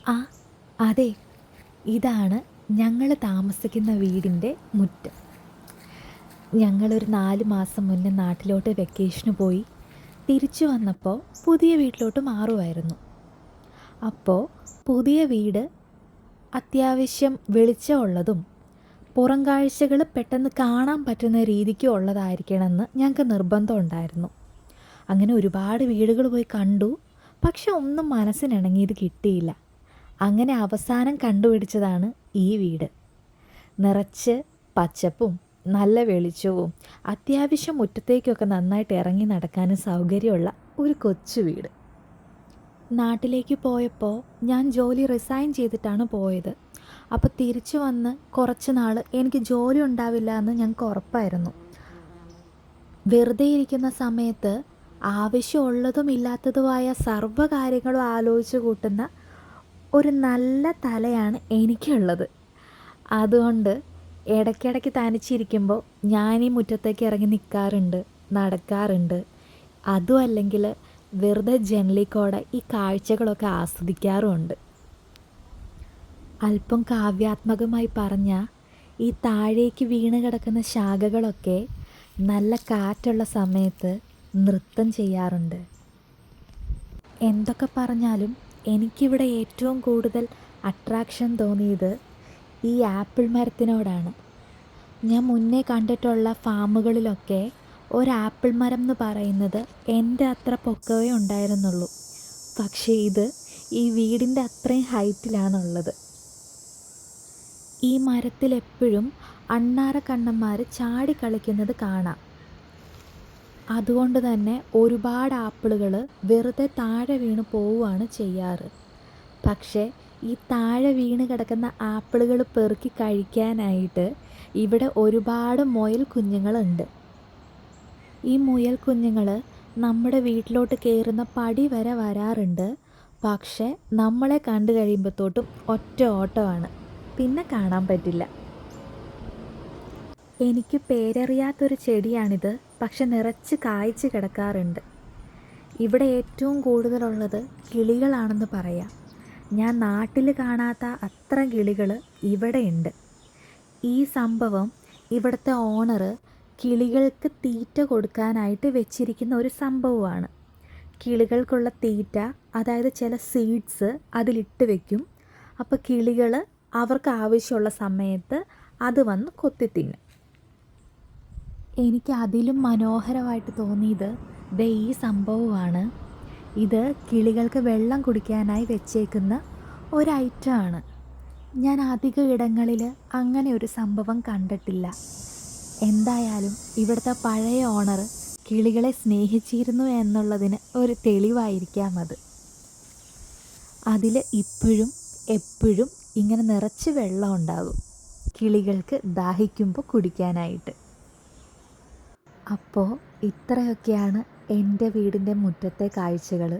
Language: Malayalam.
ആ അതെ, ഇതാണ് ഞങ്ങൾ താമസിക്കുന്ന വീടിൻ്റെ മുറ്റം. ഞങ്ങളൊരു 4 മാസം മുന്നേ നാട്ടിലോട്ട് വെക്കേഷന് പോയി. തിരിച്ചു വന്നപ്പോൾ പുതിയ വീട്ടിലോട്ട് മാറുമായിരുന്നു. അപ്പോൾ പുതിയ വീട് അത്യാവശ്യം വെളിച്ചമുള്ളതും പുറം കാഴ്ചകൾ പെട്ടെന്ന് കാണാൻ പറ്റുന്ന രീതിക്ക് ഉള്ളതായിരിക്കണമെന്ന് ഞങ്ങൾക്ക് നിർബന്ധം ഉണ്ടായിരുന്നു. അങ്ങനെ ഒരുപാട് വീടുകൾ പോയി കണ്ടു. പക്ഷെ ഒന്നും മനസ്സിനിണങ്ങിയത് കിട്ടിയില്ല. അങ്ങനെ അവസാനം കണ്ടുപിടിച്ചതാണ് ഈ വീട്. നിറച്ച് പച്ചപ്പും നല്ല വെളിച്ചവും അത്യാവശ്യം മുറ്റത്തേക്കൊക്കെ നന്നായിട്ട് ഇറങ്ങി നടക്കാനും സൗകര്യമുള്ള ഒരു കൊച്ചു വീട്. നാട്ടിലേക്ക് പോയപ്പോൾ ഞാൻ ജോലി റിസൈൻ ചെയ്തിട്ടാണ് പോയത്. അപ്പോൾ തിരിച്ചു വന്ന് കുറച്ച് നാൾ എനിക്ക് ജോലി ഉണ്ടാവില്ല എന്ന് ഞങ്ങൾക്ക് ഉറപ്പായിരുന്നു. വെറുതെ ഇരിക്കുന്ന സമയത്ത് ആവശ്യമുള്ളതും ഇല്ലാത്തതുമായ സർവ്വ കാര്യങ്ങളും ആലോചിച്ച് കൂട്ടുന്ന ഒരു നല്ല തലയാണ് എനിക്കുള്ളത്. അതുകൊണ്ട് ഇടയ്ക്കിടയ്ക്ക് തനിച്ചിരിക്കുമ്പോൾ ഞാൻ ഈ മുറ്റത്തേക്ക് ഇറങ്ങി നിൽക്കാറുണ്ട്, നടക്കാറുണ്ട്. അതും അല്ലെങ്കിൽ വെറുതെ ജനലിൽ ഈ കാഴ്ചകളൊക്കെ ആസ്വദിക്കാറുമുണ്ട്. അല്പം കാവ്യാത്മകമായി പറഞ്ഞാൽ ഈ താഴേക്ക് വീണ് കിടക്കുന്ന ശാഖകളൊക്കെ നല്ല കാറ്റുള്ള സമയത്ത് നൃത്തം ചെയ്യാറുണ്ട്. എന്തൊക്കെ പറഞ്ഞാലും എനിക്കിവിടെ ഏറ്റവും കൂടുതൽ അട്രാക്ഷൻ തോന്നിയത് ഈ ആപ്പിൾ മരത്തിനോടാണ്. ഞാൻ മുന്നേ കണ്ടിട്ടുള്ള ഫാമുകളിലൊക്കെ ഒരു ആപ്പിൾ മരം എന്ന് പറയുന്നത് എൻ്റെ അത്ര പൊക്കവേ ഉണ്ടായിരുന്നുള്ളൂ. പക്ഷേ ഇത് ഈ വീടിൻ്റെ അത്രയും ഹൈറ്റിലാണുള്ളത്. ഈ മരത്തിലെപ്പോഴും അണ്ണാറക്കണ്ണന്മാർ ചാടി കളിക്കുന്നത് കാണാം. അതുകൊണ്ട് തന്നെ ഒരുപാട് ആപ്പിളുകൾ വെറുതെ താഴെ വീണ് പോവുകയാണ് ചെയ്യാറ്. പക്ഷേ ഈ താഴെ വീണ് കിടക്കുന്ന ആപ്പിളുകൾ പെറുക്കി കഴിക്കാനായിട്ട് ഇവിടെ ഒരുപാട് മുയൽ കുഞ്ഞുങ്ങളുണ്ട്. ഈ മുയൽ കുഞ്ഞുങ്ങൾ നമ്മുടെ വീട്ടിലോട്ട് കയറുന്ന പടി വരെ വരാറുണ്ട്. പക്ഷേ നമ്മളെ കണ്ടു കഴിയുമ്പോഴത്തോട്ടും ഒറ്റ ഓട്ടമാണ്, പിന്നെ കാണാൻ പറ്റില്ല. എനിക്ക് പേരറിയാത്തൊരു ചെടിയാണിത്. പക്ഷെ നിറച്ച് കായ്ച്ച് കിടക്കാറുണ്ട്. ഇവിടെ ഏറ്റവും കൂടുതലുള്ളത് കിളികളാണെന്ന് പറയാം. ഞാൻ നാട്ടിൽ കാണാത്ത അത്ര കിളികൾ ഇവിടെ ഉണ്ട്. ഈ സംഭവം ഇവിടുത്തെ ഓണർ കിളികൾക്ക് തീറ്റ കൊടുക്കാനായിട്ട് വെച്ചിരിക്കുന്ന ഒരു സംഭവമാണ്. കിളികൾക്കുള്ള തീറ്റ, അതായത് ചില സീഡ്സ് അതിലിട്ട് വെക്കും. അപ്പോൾ കിളികൾ അവർക്ക് ആവശ്യമുള്ള സമയത്ത് അത് വന്ന് കൊത്തി തിന്നും. എനിക്ക് അതിലും മനോഹരമായിട്ട് തോന്നിയത് ഈ സംഭവമാണ്. ഇത് കിളികൾക്ക് വെള്ളം കുടിക്കാനായി വെച്ചേക്കുന്ന ഒരു ഐറ്റമാണ്. ഞാൻ അധിക ഇടങ്ങളിൽ അങ്ങനെ ഒരു സംഭവം കണ്ടിട്ടില്ല. എന്തായാലും ഇവിടുത്തെ പഴയ ഓണർ കിളികളെ സ്നേഹിച്ചിരുന്നു എന്നുള്ളതിന് ഒരു തെളിവായിരിക്കാം അത്. അതിൽ ഇപ്പോഴും എപ്പോഴും ഇങ്ങനെ നിറച്ച് വെള്ളം ഉണ്ടാകും കിളികൾക്ക് ദാഹിക്കുമ്പോൾ കുടിക്കാനായിട്ട്. അപ്പോൾ ഇത്രയൊക്കെയാണ് എൻ്റെ വീടിൻ്റെ മുറ്റത്തെ കാഴ്ചകൾ.